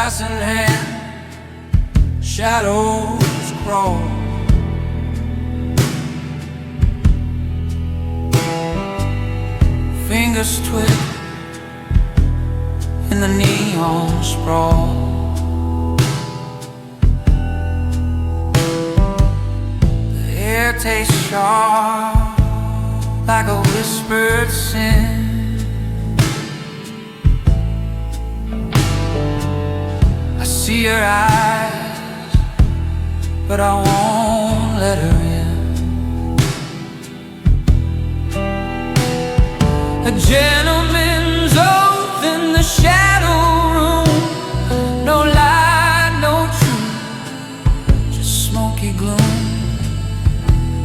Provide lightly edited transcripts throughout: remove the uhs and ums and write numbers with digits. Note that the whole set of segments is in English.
glass in hand, shadows crawl. Fingers twist in the neon sprawl. The air tastes sharp like a whispered sin. I see her eyes, but I won't let her in. A gentleman's oath in the shadow room. No light, no truth, just smoky gloom.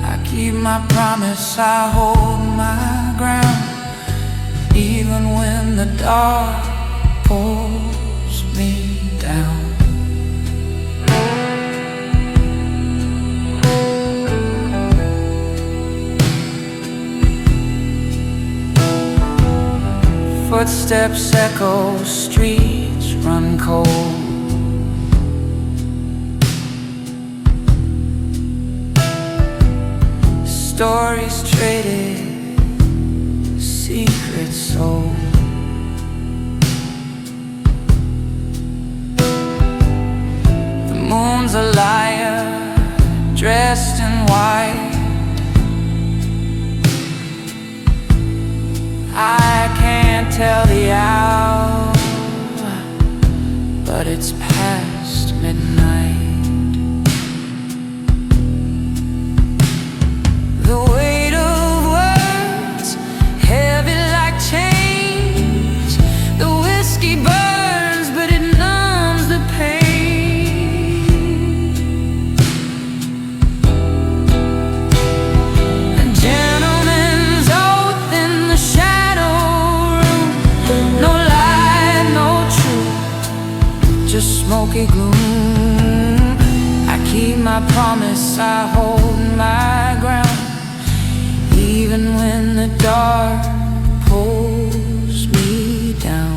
I keep my promise, I hold my ground, even when the dark pulls me down. Footsteps echo, streets run cold. Stories traded, secrets sold. The moon's a liar, dressed in white. I can't tell the hour, but it's past midnight. The weight of words, heavy like chains. The whiskey burns, but it numbs the pain. A gentleman's oath in the shadow room. No light, no truth, just smoky gloom. I keep my promise, I hold my ground, even when the dark pulls me down.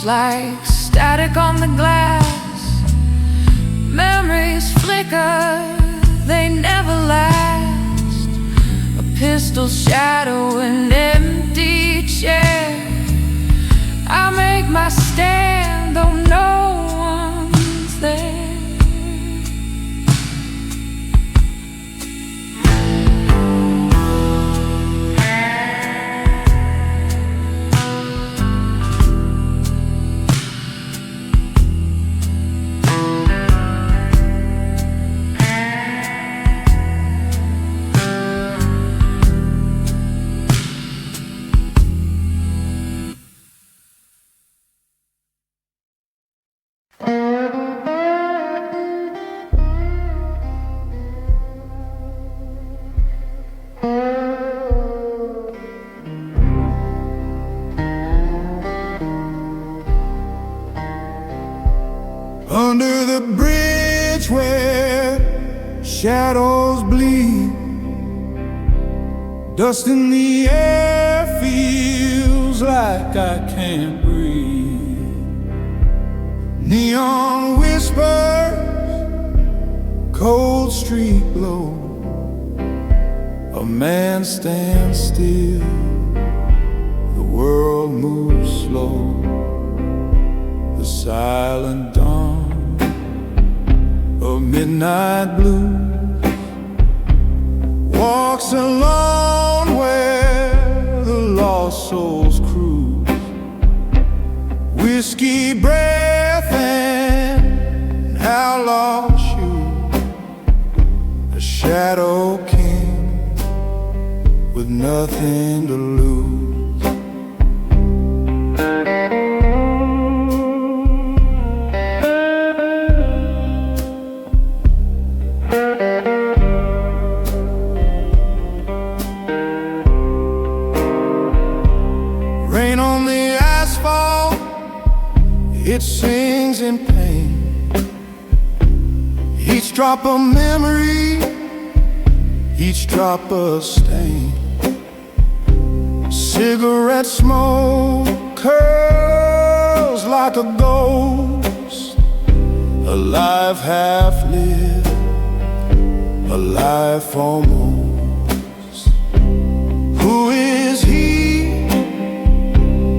Like static on the glass, memories flicker, they never last. A pistol shadow, an empty chair. I make my stand, though no one's there. Under the bridge where shadows bleed, dust in the air feels like I can't breathe. Neon whispers, cold street glow. A man stands still, the world moves slow. The silent dawn of midnight blue walks alone where the lost souls cruise. whiskey breath and outlaw shoe, a shadow king with nothing to lose. Rain on the asphalt, it sings in pain. Each drop a memory, each drop a stain. Cigarette smoke curls like a ghost, alive, half lived, alive almost. Who is he?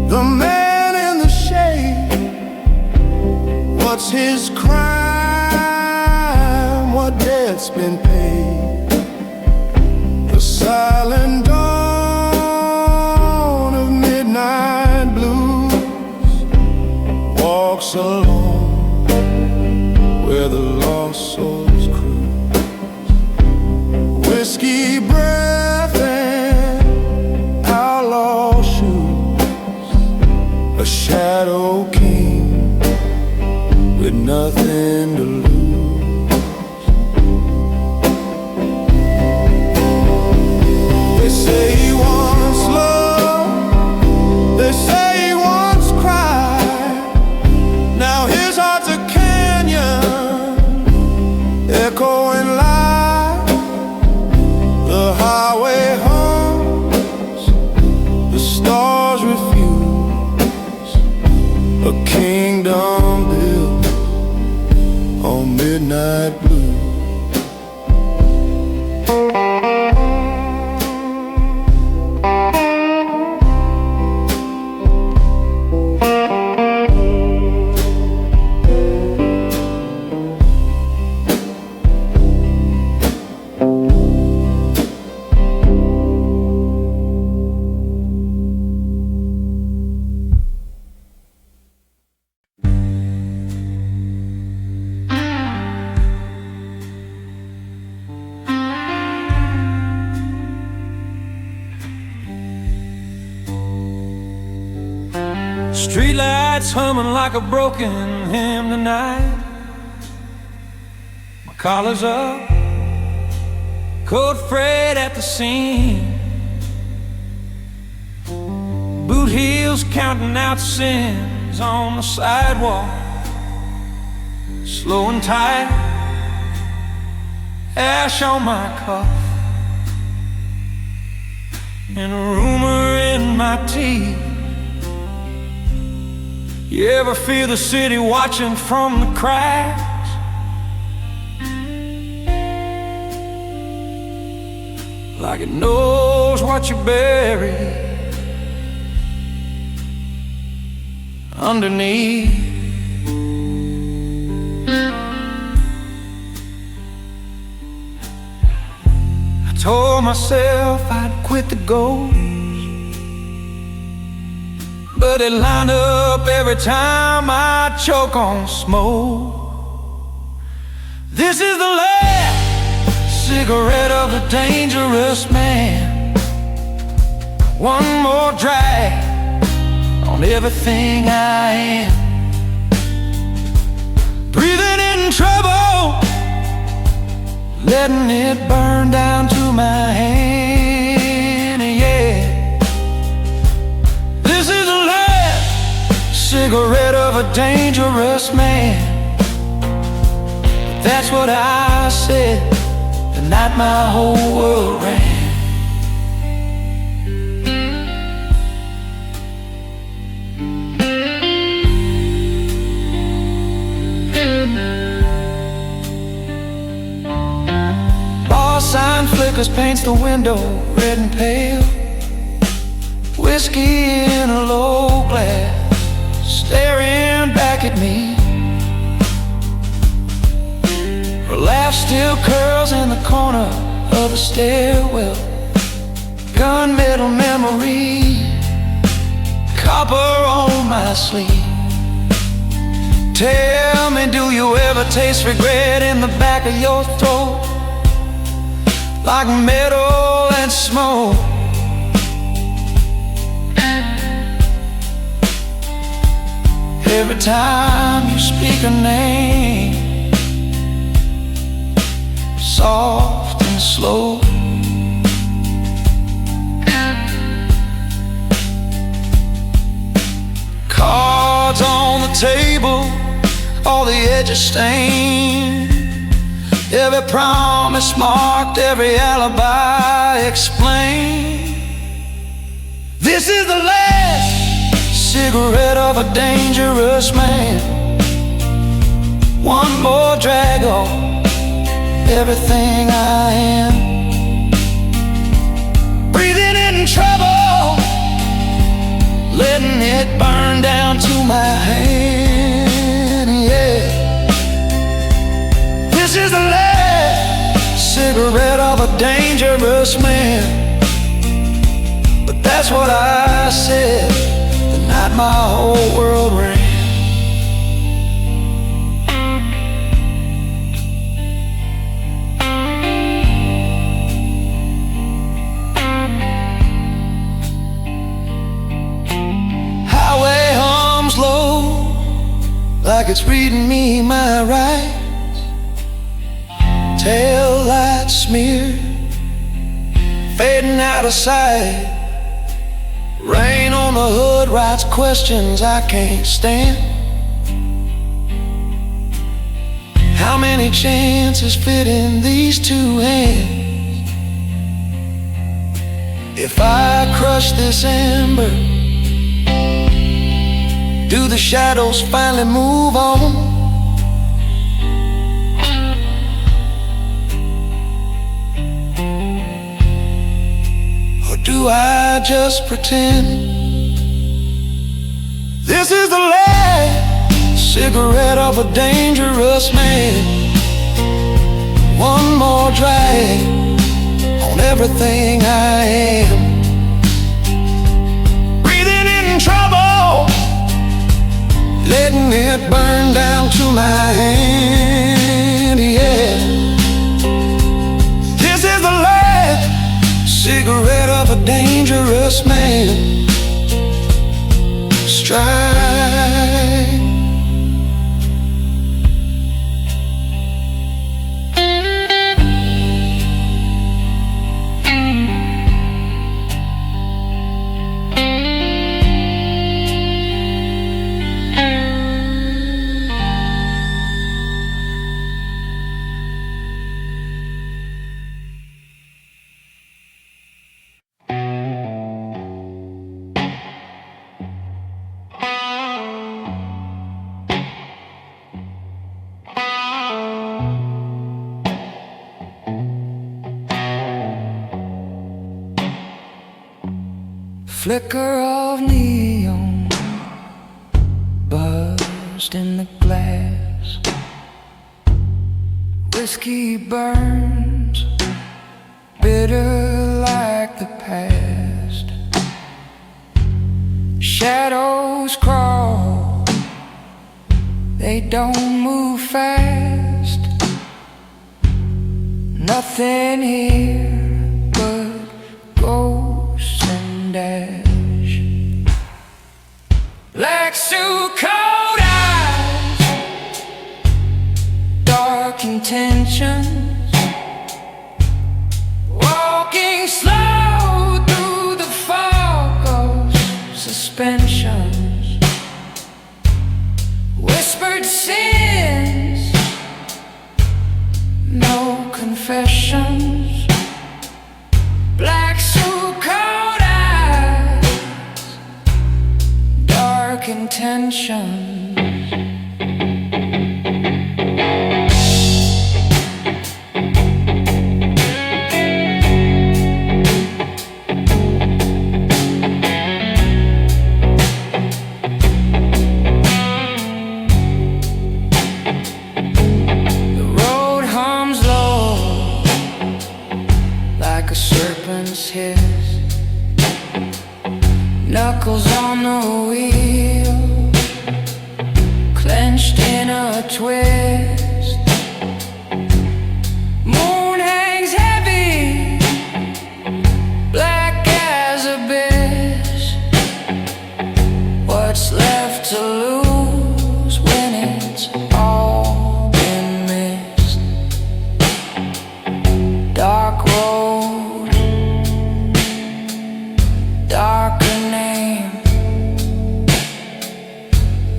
The man in the shade. What's his crime? What debt's been paid? The silent dawn of midnight blues walks alone where the lost souls cruise. Whiskey breath and outlaw shoes, a shadow king with nothing to lose. They say he wants love, they say he wants cry. Now his heart's a canyon, echoing live. The highway hums, the stars refuse, a kingdom built on midnight blue. Streetlights humming like a broken hymn tonight. My collar's up, coat frayed at the seam. Boot heels counting out sins on the sidewalk. Slow and tight, ash on my cuff, and a rumor in my teeth. You ever feel the city watching from the cracks? Like it knows what you bury underneath. I told myself I'd quit the ghost, but it lined up every time I choke on smoke. This is the last cigarette of a dangerous man. One more drag on everything I am. Breathing in trouble, letting it burn down to my hand, yeah. This is the last cigarette of a dangerous man. That's what I said the night my whole world ran. Bar sign flickers, paints the window red and pale. Whiskey in a low glass, staring back at me. Her laugh still curls in the corner of the stairwell. Gunmetal memory, copper on my sleeve. Tell me, do you ever taste regret in the back of your throat, like metal and smoke? Every time you speak a name, soft and slow. Cards on the table, all the edges stained, every promise marked, every alibi explained. This is the last cigarette of a dangerous man. One more drag on everything I am. Breathing in trouble, letting it burn down to my hand, yeah. This is the last cigarette of a dangerous man. But that's what I said the night my whole world ran. Highway hums low, like it's reading me my rights. Tail lights smeared, fading out of sight. Rain on the hood writes questions I can't stand. How many chances fit in these two hands? If I crush this ember, do the shadows finally move on? Do I just pretend? This is the last cigarette of a dangerous man. One more drag on everything I am. Breathing in trouble, letting it burn down to my hand, yeah. This is the last cigarette of a dangerous man. Strike. Flicker of neon buzzed in the glass. Whiskey burns bitter like the past. Shadows crawl, they don't move fast. Nothing here but ghosts and ash. Like so cold eyes, dark intentions, walking slow through the fog of suspensions. Whispered sins, no confessions. Black so cold eyes, dark intentions. Knuckles on the wheel, clenched in a twist. Moon hangs heavy, black as abyss. What's left to lose when it's all been missed? Dark road, darker name.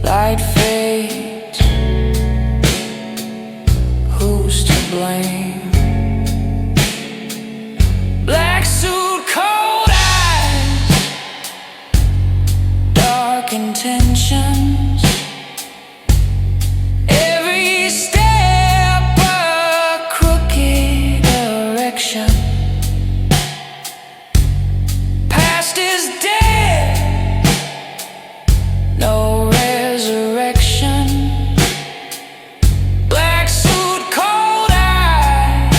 Light fades, who's to blame? Black suit, cold eyes, dark intentions. Every step a crooked direction. Past is dead, no resurrection. Black suit, cold eyes,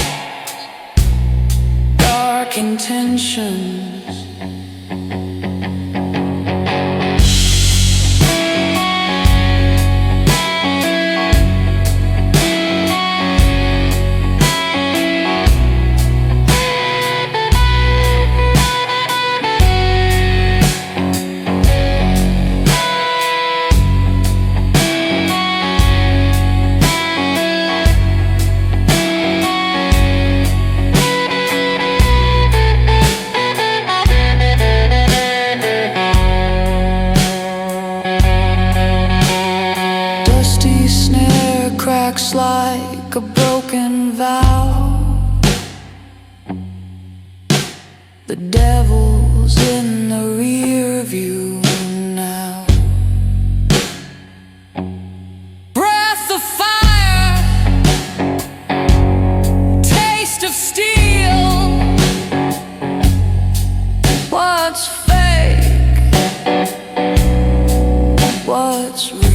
dark intentions. Dusty snare cracks like a broken vow. The devil's in the rear view now. Breath of fire, taste of steel. What's fake? What's real?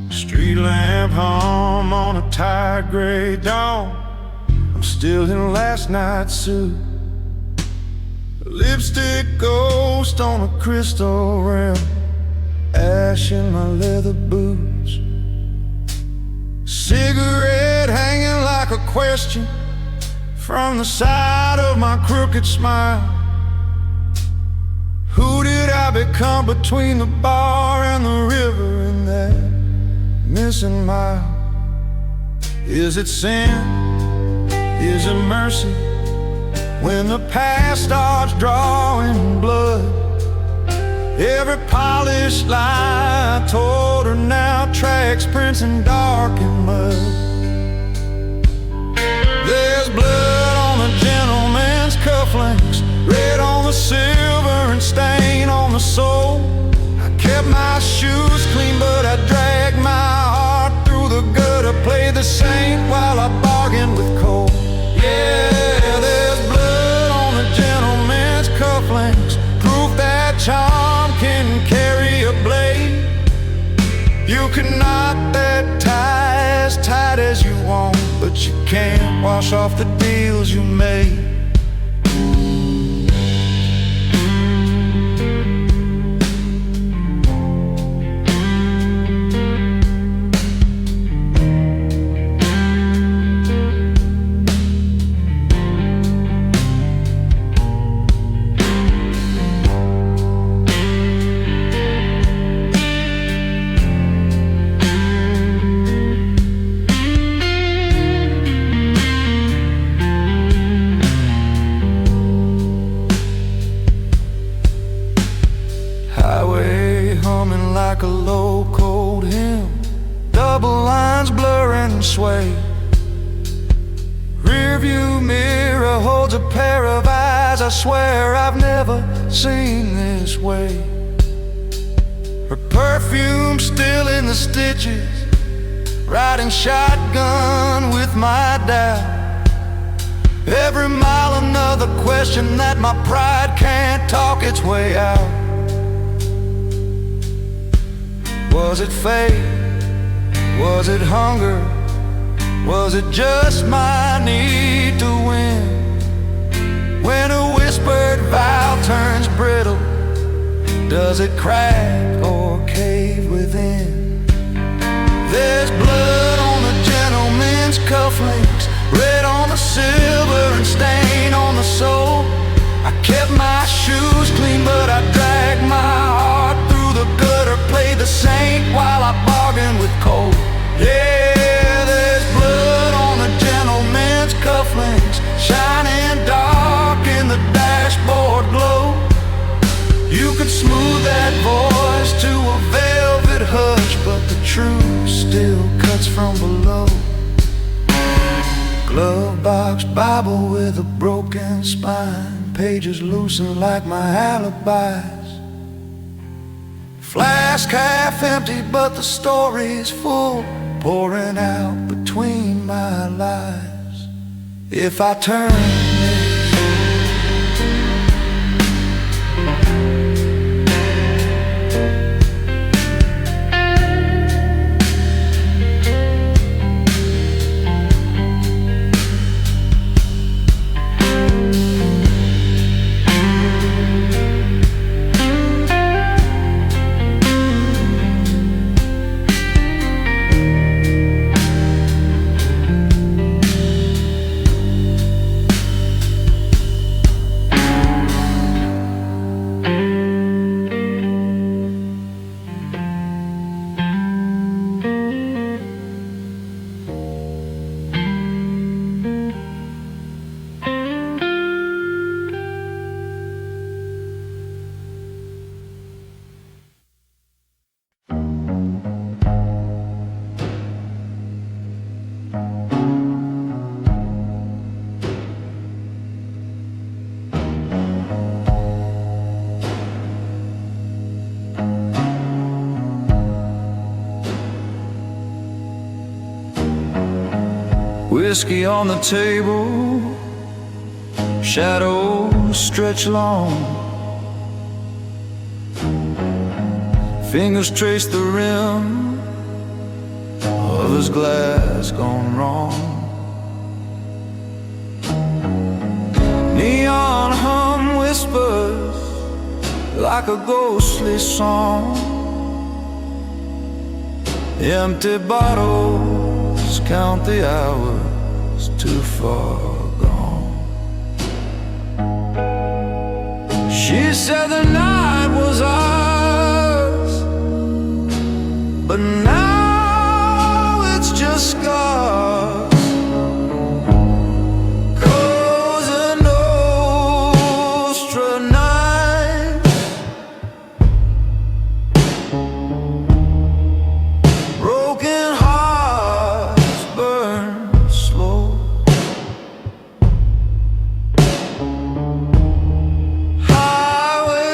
Street lamp hum on a tired gray dawn. I'm still in last night's suit. A lipstick ghost on a crystal rim, ash in my leather boots. Cigarette hanging like a question from the side of my crooked smile. Who did I become between the bar and the river in that missing mile? Is it sin? Is it mercy? When the past starts drawing blood, every polished lie I told her now tracks prints in dark and mud. There's blood on a gentleman's cufflinks, red on the silver and stain on the sole. I kept my shoes clean, but I dragged my heart through the gutter. Played the saint while I bargained with coal. Yeah, there's blood on a gentleman's cufflinks, proof that charm can carry a blade. You can knot that tie as tight as you want, but you can't wash off the deals you made. Like a low cold hymn, double lines blur and sway. Rear rearview mirror holds a pair of eyes I swear I've never seen this way. Her perfume still in the stitches, riding shotgun with my doubt. Every mile another question that my pride can't talk its way out. Was it fate? Was it hunger? Was it just my need to win? When a whispered vow turns brittle, does it crack or cave within? There's blood on the gentleman's cufflinks, red on the silver and stain on the sole. I kept my shoes clean, but I dragged my heart through the gutter, played the saint while I bargained with cold. Yeah, there's blood on the gentleman's cufflinks, shining dark in the dashboard glow. You could smooth that voice to a velvet hush, but the truth still cuts from below. Glove box Bible with a broken spine, pages loosened like my alibis. Flask half empty, but the story's full, pouring out between my lies. If I turn whiskey on the table, shadows stretch long, fingers trace the rim of his glass gone wrong. Neon hum whispers like a ghostly song. Empty bottles count the hours too far gone. She said the night was ours, but now it's just scars. Cosa Nostra night, broken hearts burn slow. Highway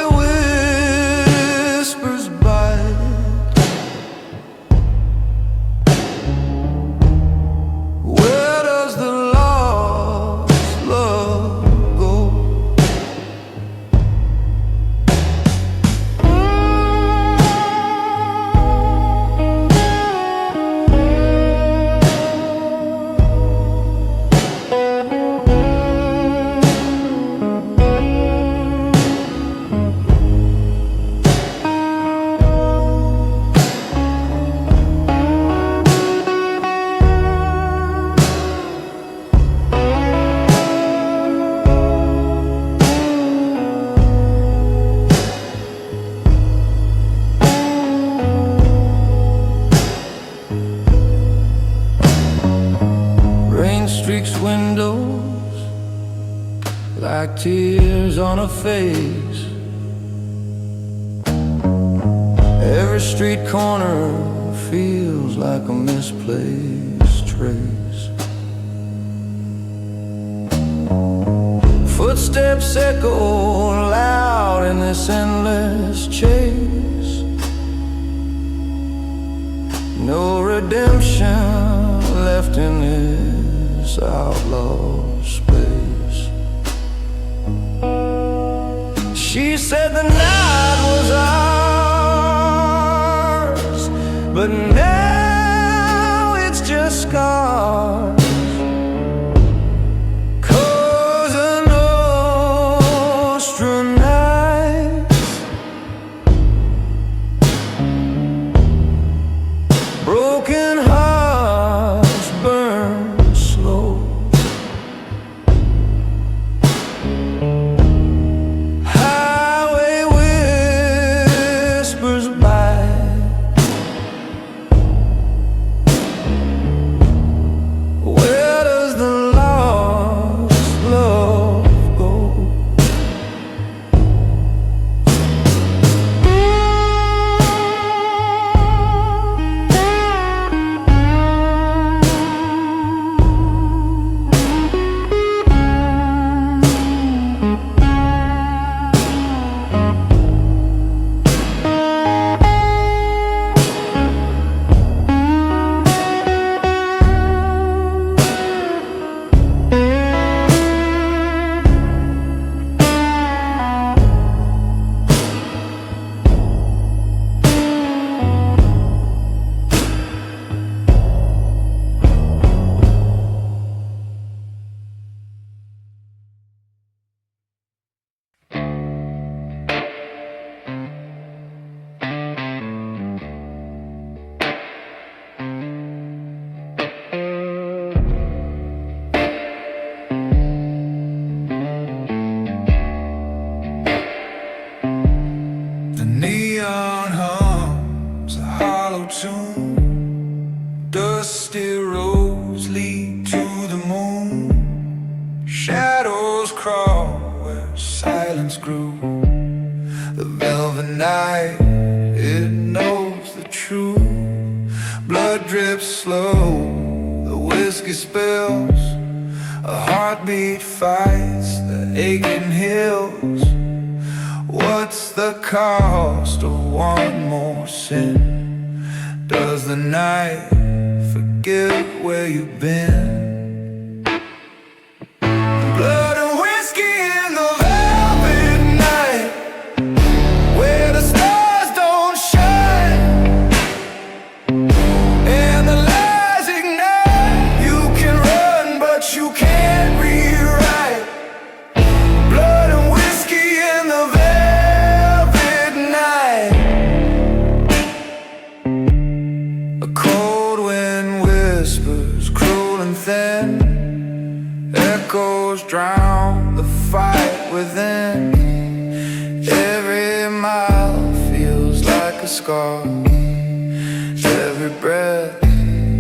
whispers bite. Where does the lost love go? Rain streaks windows like tears on a face. Every street corner feels like a misplaced trace. footsteps echo loud in this endless chase. No redemption left in this outlaw space. She said the night was ours, but now it's just scars. Cosa Nostra nights, broken hearts burn slow. Highway whispers by, where does the lost love go? The neon hums a hollow tune, dusty roads lead to the moon. Shadows crawl where silence grew. The velvet night, it knows the truth. Blood drips slow, the whiskey spills. A heartbeat fights the aching hills. What's the cost of one more sin? Does the night forget where you've been? Blood and whiskey in the velvet night, where the stars don't shine and the lies ignite. You can run, but you can't rewrite. Blood and whiskey in the velvet night. A cold wind whispers, cruel and thin. Echoes drown the fight within. Every mile feels like a scar. Every breath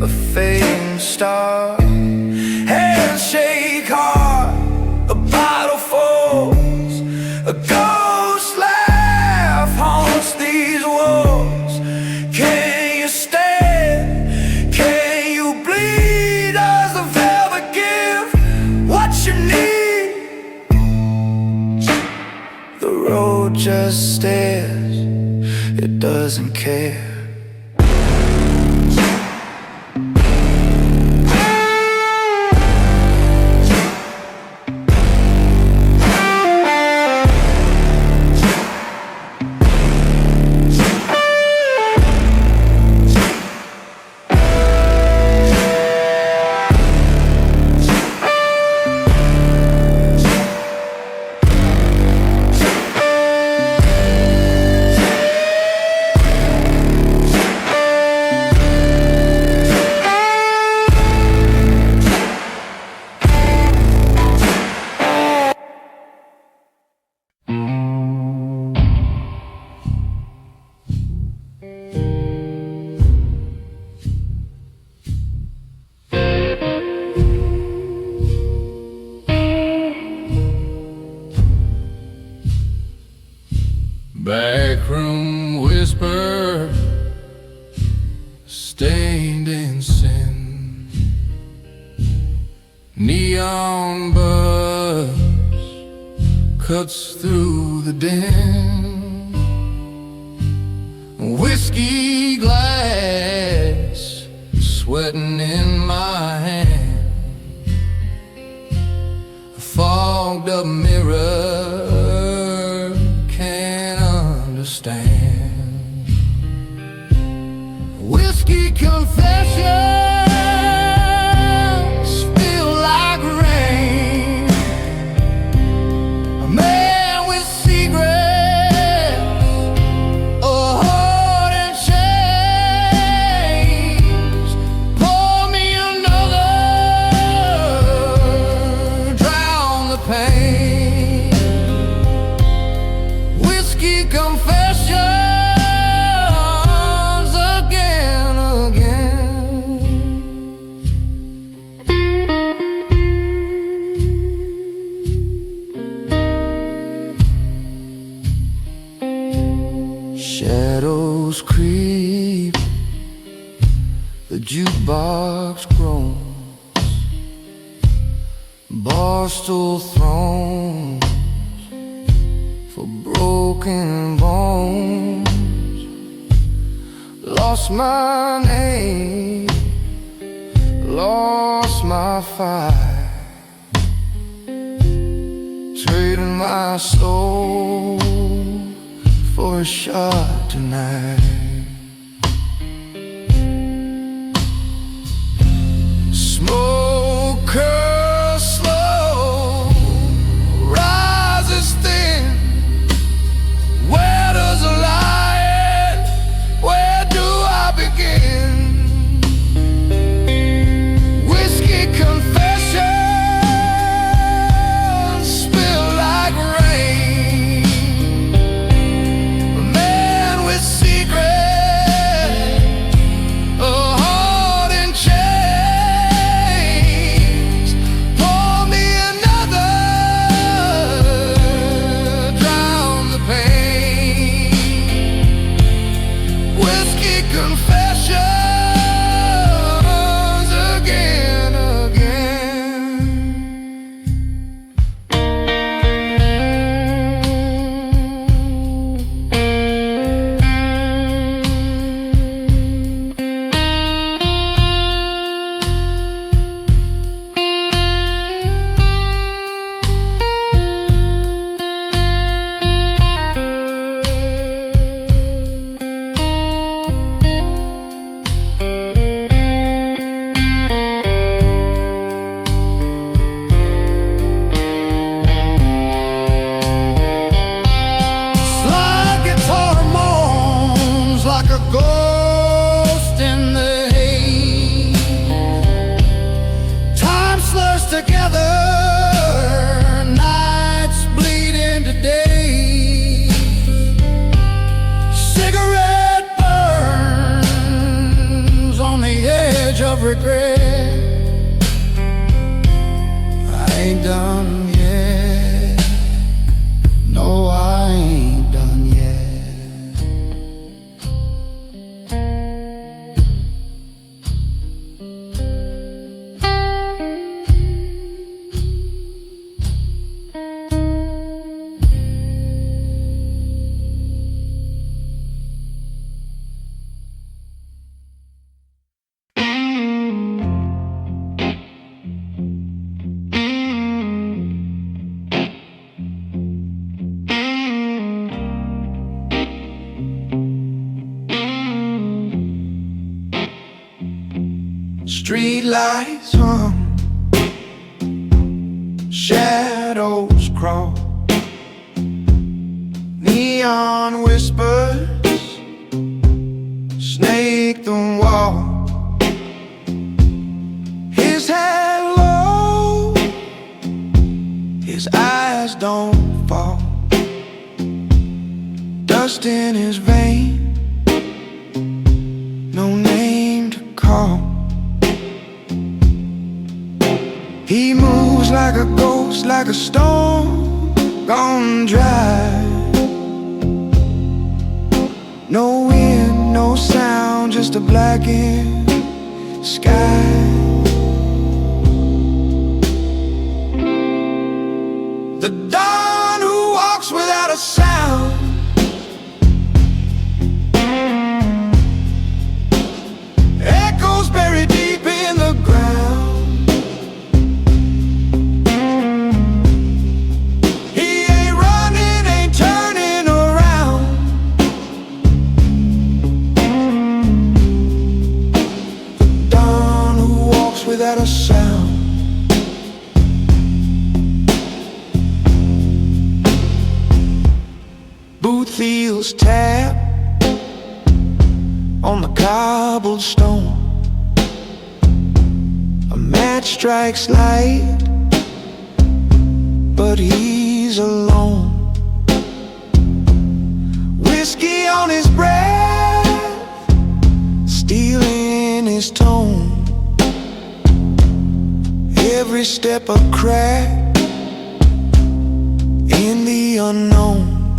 a fading star. Hands shake hard, a bottle falls. A ghost laugh haunts these walls. Can you stand? Can you bleed? Does the velvet give what you need? The road just stares, it doesn't care. Backroom whisper, stained in sin. Neon buzz, cuts through the din. Whiskey glass sweating in my hand. A fogged up mirror can't understand. Whiskey confession. Shadows creep, the jukebox groans, barstool thrones for broken bones. Lost my name, lost my fight, trading my soul for a shot tonight. Smoke curls slow, rises thin. Where does a lie end? Where do I begin? Whiskey confessions spill like rain. A man with secret, a heart in chains. Pour me another, drown the pain. Whiskey confessions again, again. Slide guitar moans like a ghost in the haze. Time slurs together, nights bleed into days. Cigarette burns on the edge of regret. I ain't done yet. No, I ain't done yet. Street lights hum, shadows crawl, neon whispers snake the wall. His head low, his eyes don't fall. Dust in his vein, no name to call. He moves like a ghost, like a stone gone dry. No wind, no sound, just a blackened sky. The dawn who without a sound. Boot heels tap on the cobblestone. A match strikes light, but he's alone. Whiskey on his breath, steel in his tone. Every step a crack in the unknown.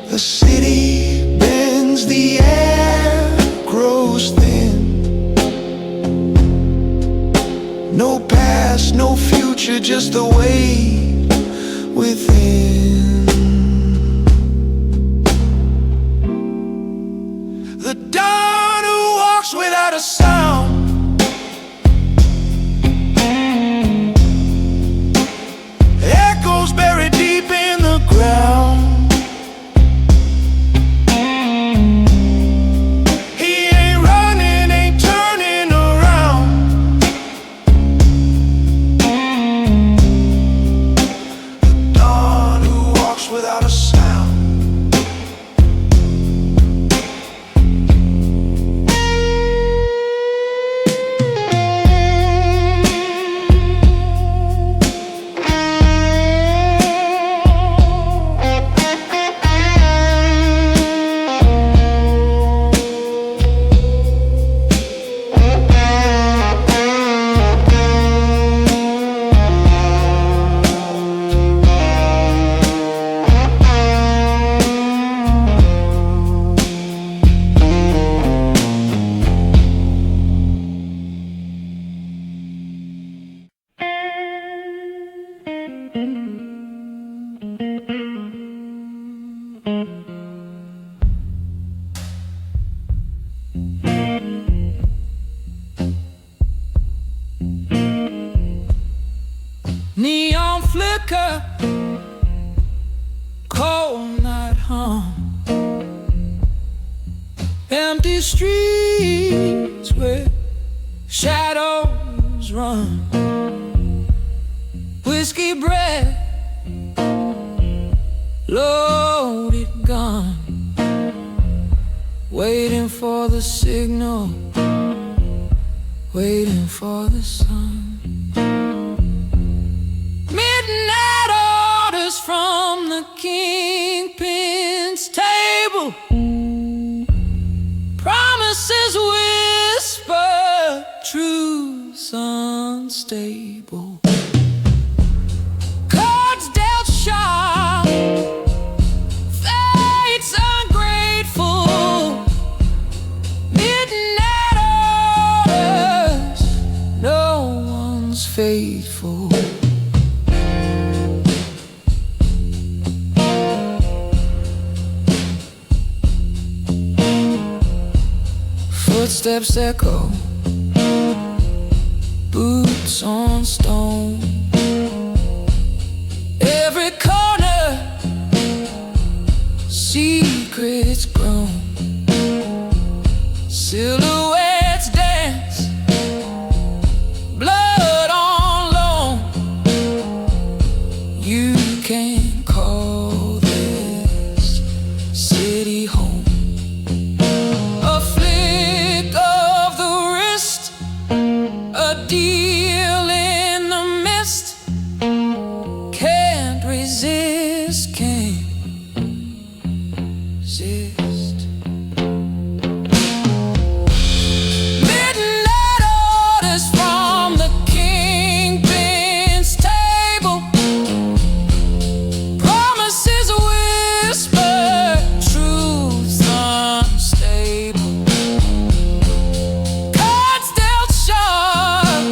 The city bends, the air grows thin. No past, no future, just the weight within. The dawn who walks without a sound. Echoes buried deep in the ground. Neon flicker, cold night hum, empty streets where shadows run, whiskey breath, loaded gun, waiting for the signal, waiting for the sun. Midnight orders from the Kingpin's table, promises whisper, truths unstable. Cards dealt sharp, fate's ungrateful. Midnight orders, no one's faithful. Footsteps echo, boots on stone. Every corner, secrets grown. Silhouettes dance, blood on loan. You can't call this city home. Deal in the mist, can't resist, can't resist. Midnight orders from the Kingpin's table, promises whisper, truths unstable. Cards dealt sharp,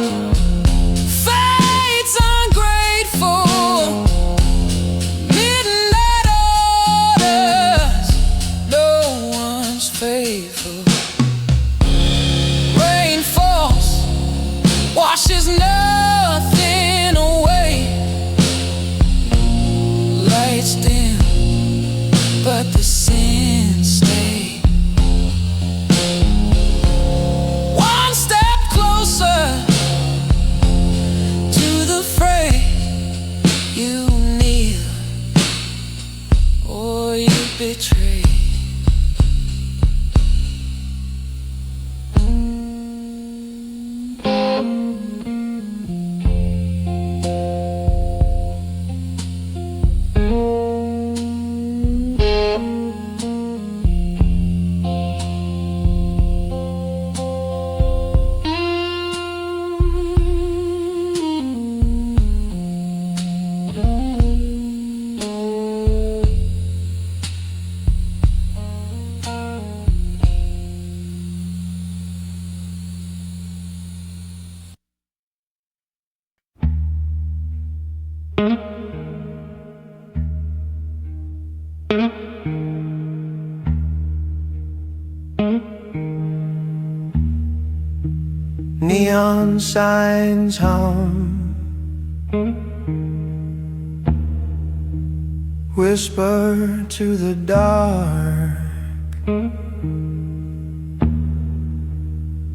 fate's ungrateful. Midnight orders, no one's faithful. Rain falls, washes nothing away. Lights dim, but the sins stay. One step Neon signs hum, whisper to the dark.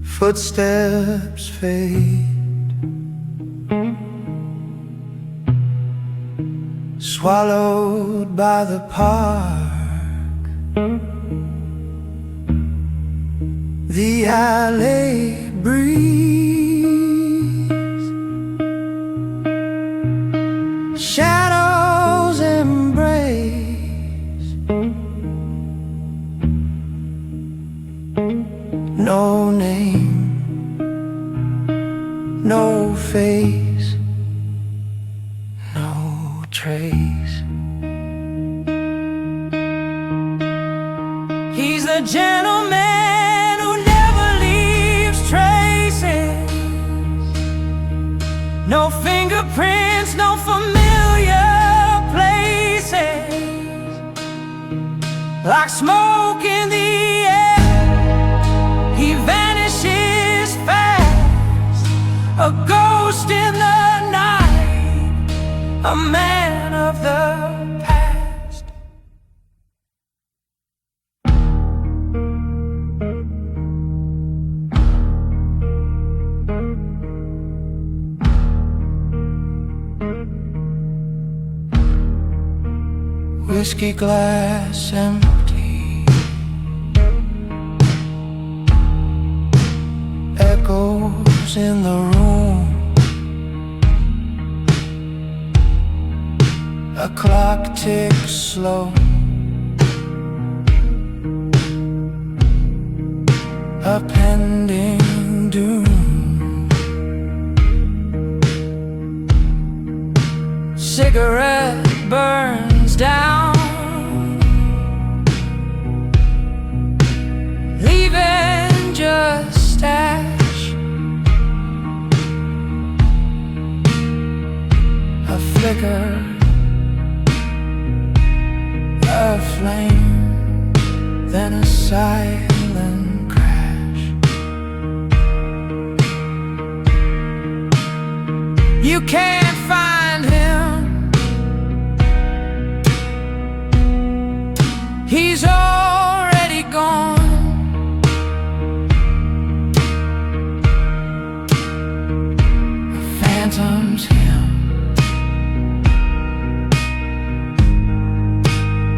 Footsteps fade, swallowed by the park. The alley breeze, shadows embrace. No name, no face, no trace. He's the gentleman who never leaves traces. No fingerprints, no familiar places. Like smoke in the air, he vanishes fast. A ghost in the night, a man of the past. Whiskey glass empty, echoes in the room. A clock ticks slow, a pending doom. Cigarette burns down, leaving just ash. A flicker, a flame, then a silent crash. You can't find him, he's already gone. A phantom's hymn,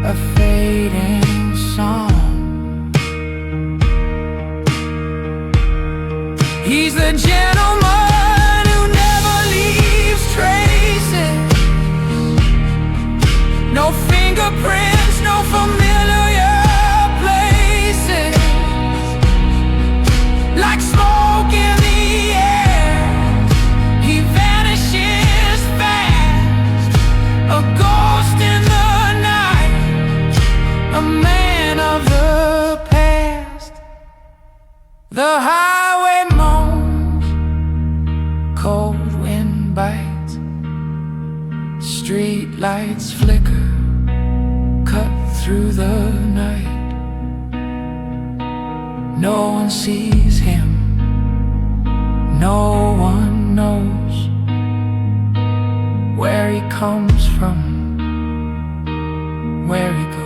a fading song. He's the gentleman who never leaves traces. No fingerprints, no familiar places. Like smoke in the air, he vanishes fast. A ghost in the night, a man of the past. The highway moans, cold wind bites. Street lights flicker, cut through the night. No one sees him, no one knows where he comes from, where he goes.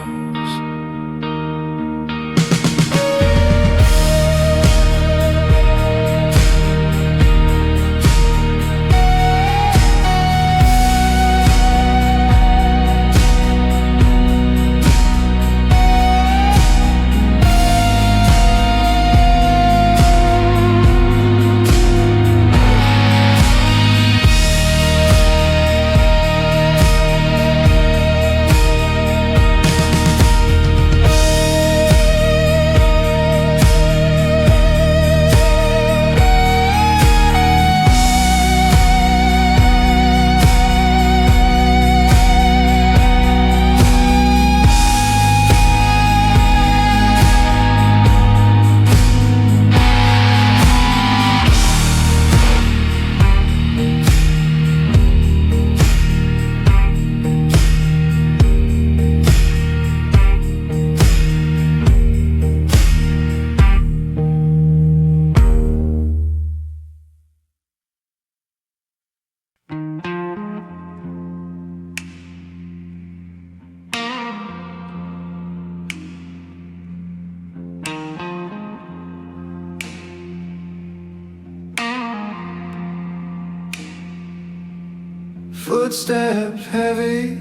Footsteps heavy,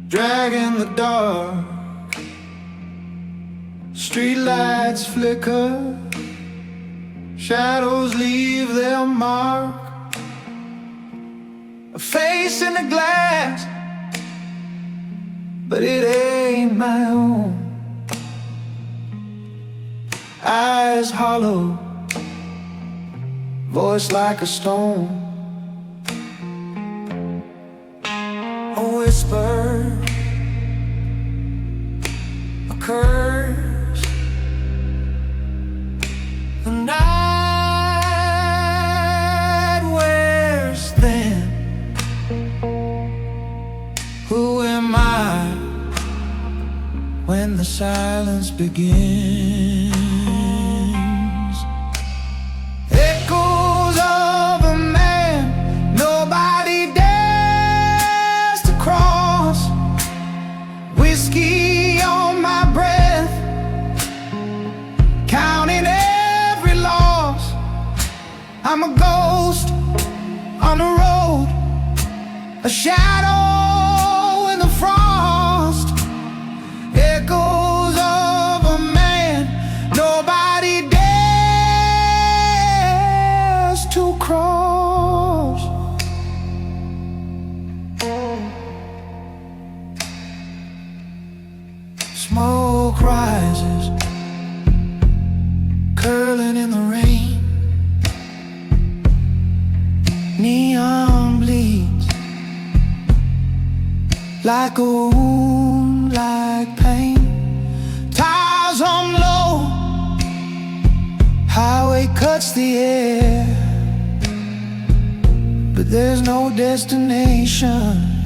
dragging the dark. Streetlights flicker, shadows leave their mark. A face in the glass, but it ain't my own. Eyes hollow, voice like a stone. A whisper, a curse. The night wears thin. Who am I when the silence begins? Echoes of a man nobody dares to cross. Whiskey on my breath, counting every loss. I'm a ghost on the road, a shadow in the frost. Echoes of a man nobody dares to cross. Smoke rises, curling in the rain. Neon bleeds like a wound, like pain. Tires on low, highway cuts the air, but there's no destination,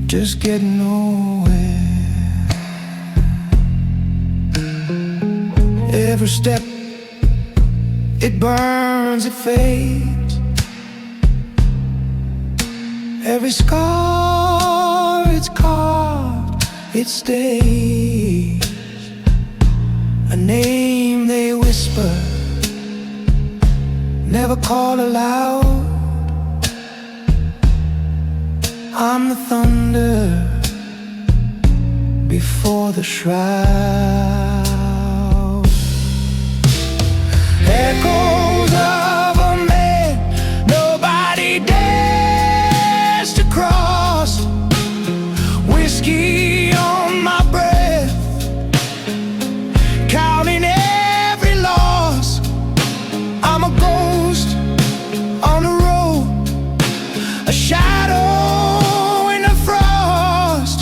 just getting nowhere. Every step, it burns, it fades. Every scar it's carved, it stays. A name they whisper, never call aloud. I'm the thunder before the shroud. Echoes of a man nobody dares to cross. Whiskey on my breath, counting every loss. I'm a ghost on the road, a shadow in the frost.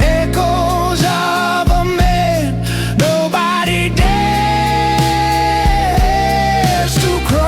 Echoes of a man nobody dares to cross.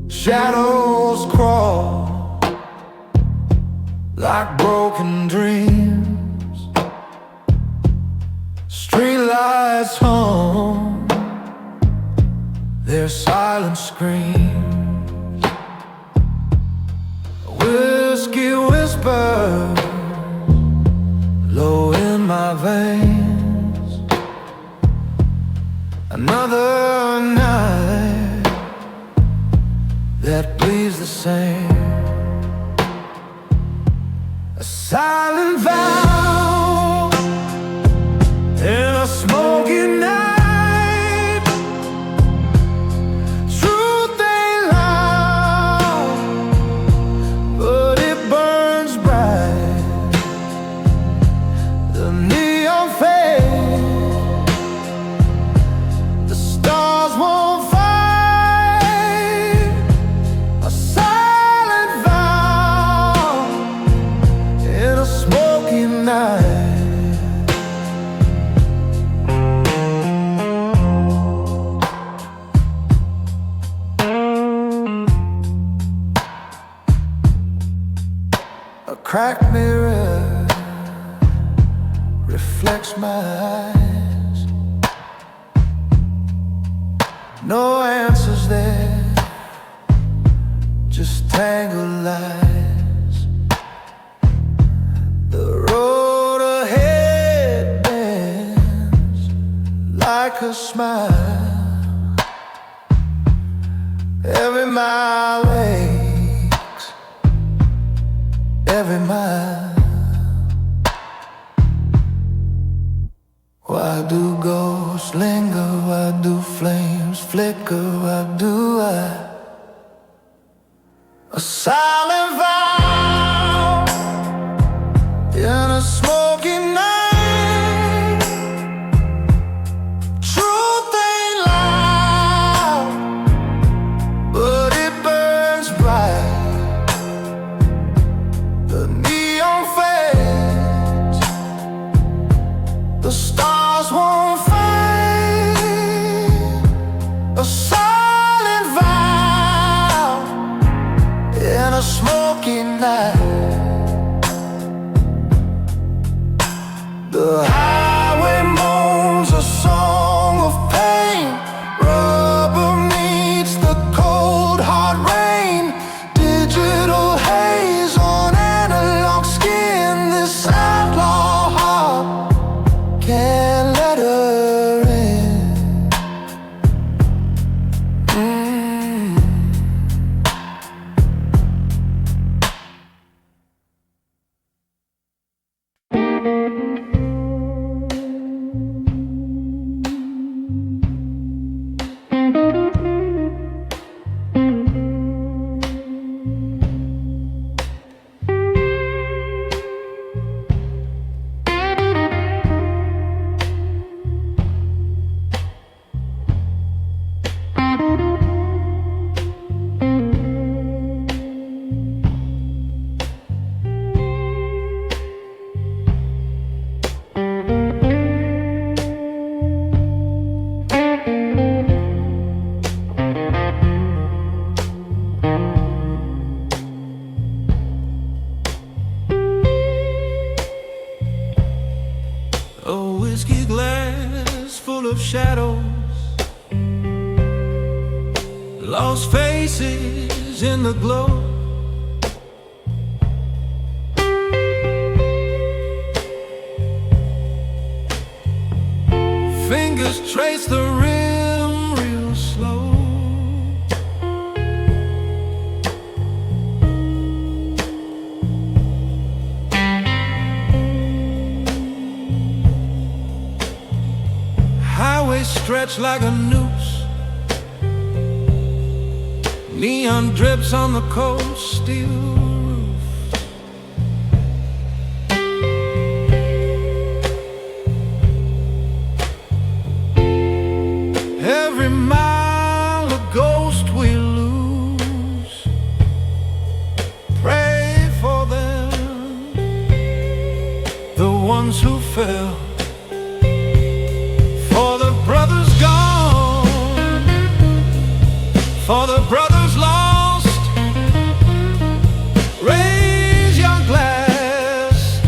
Shadows crawl like broken dreams. Streetlights hum their silent screams. Whiskey whispers low in my veins. Another night that bleeds the same. A silent vow in a smoky night. True The neon fades, the stars won't fight. A silent vow in a smoky night. A cracked mirror reflects my eyes. No answers there, just tangled lies. The road ahead bends like a smile. Every mile aches, every mile. Why do ghosts linger? Why do flames flicker? Why do I? A silent vow in a smoky night. Truth ain't loud, but it burns bright. The neon fades, the stars won't fight. A silent vow in a smoky night. The highway moans a song of pain. Rubber meets the cold hard rain. Digital haze on analog skin. This outlaw heart can't let her in. A whiskey glass full of shadows, lost faces in the glow. Fingers trace the rim real slow. Highway stretched like a noose. Neon drips on the cold steel roof. Every mile a ghost we lose. Pray for them, the ones who fell. For the brothers gone, for the brothers lost. Raise your glass,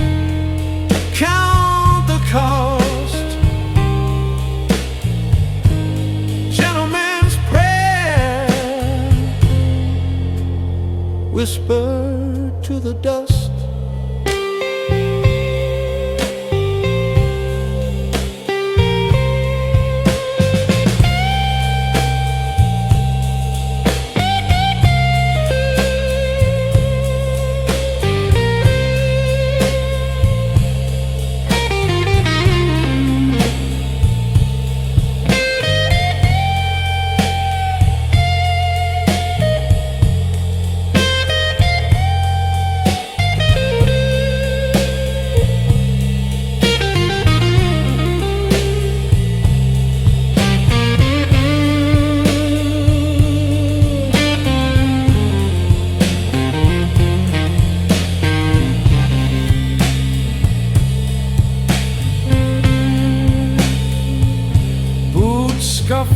count the cost. Gentleman's prayer, whispered to the dust.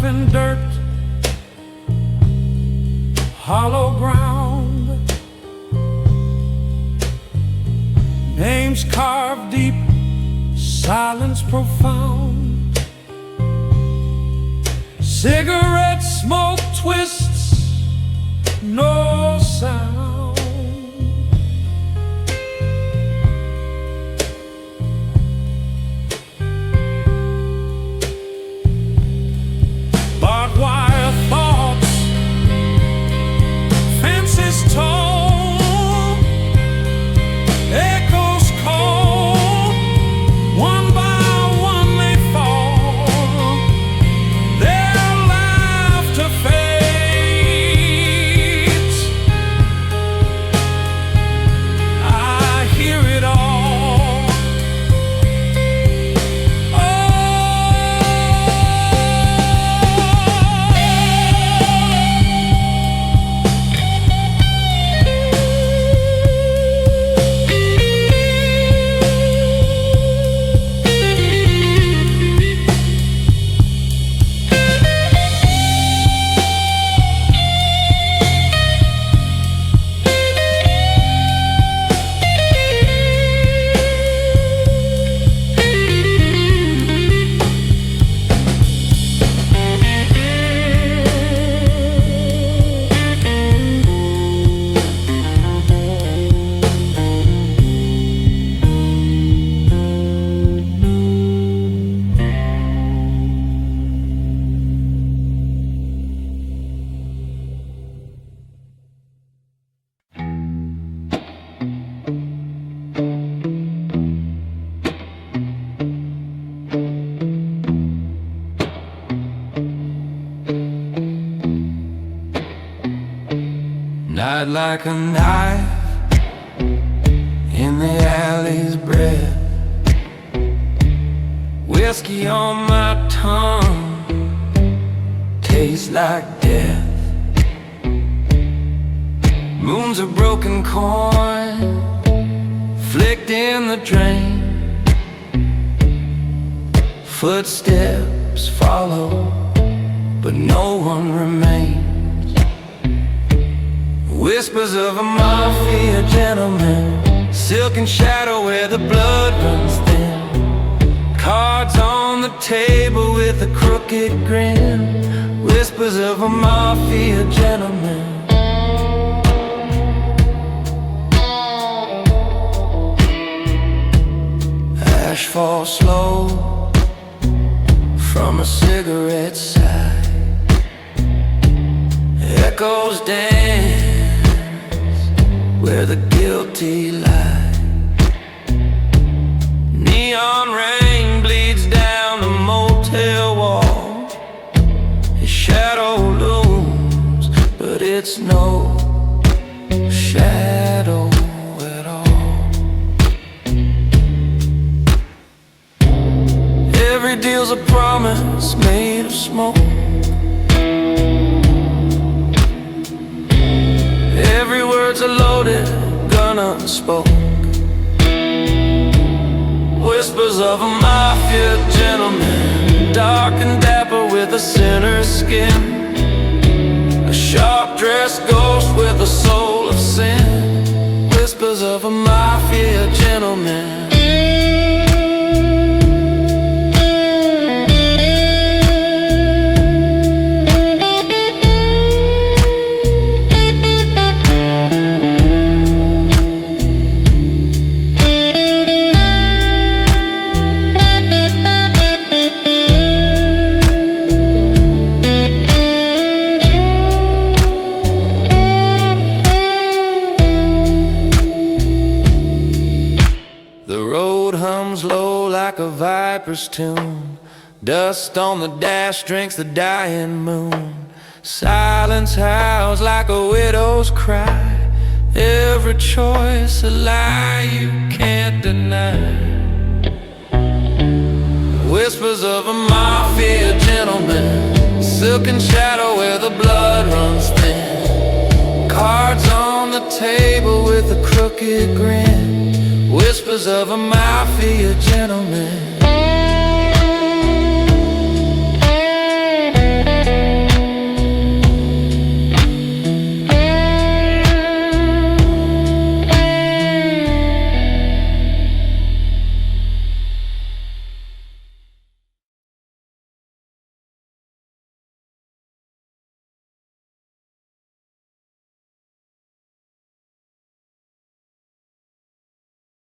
life in dirt, hollow ground, names carved deep, silence profound. Cigarette smoke twists, no sound. Barbed wire thoughts, fences tall, echoes call, one by one they fall. Their laughter fades. I hear it all. Night like a knife in the alley's breath, whiskey on my tongue, tastes like death. Moon's a broken coin, flicked in the drain. Footsteps follow, but no one remains. Whispers of a mafia gentleman, silken shadow where the blood runs thin. Cards on the table with a crooked grin. Whispers of a mafia gentleman. Ash falls slow from a cigarette side. Echoes dance where the guilty lie. Neon rain bleeds down the motel wall. His shadow looms, but it's no shadow at all. Every deal's a promise made of smoke. Every word's a loaded gun unspoken. Whispers of a mafia gentleman, dark and dapper with a sinner's skin. A sharp-dressed ghost with a soul of sin. Whispers of a mafia gentleman. Viper's tune, dust on the dash drinks the dying moon. Silence howls like a widow's cry. Every choice a lie you can't deny. Whispers of a mafia gentleman, silken shadow where the blood runs thin. Cards on the table with a crooked grin. Whispers of a mafia gentleman.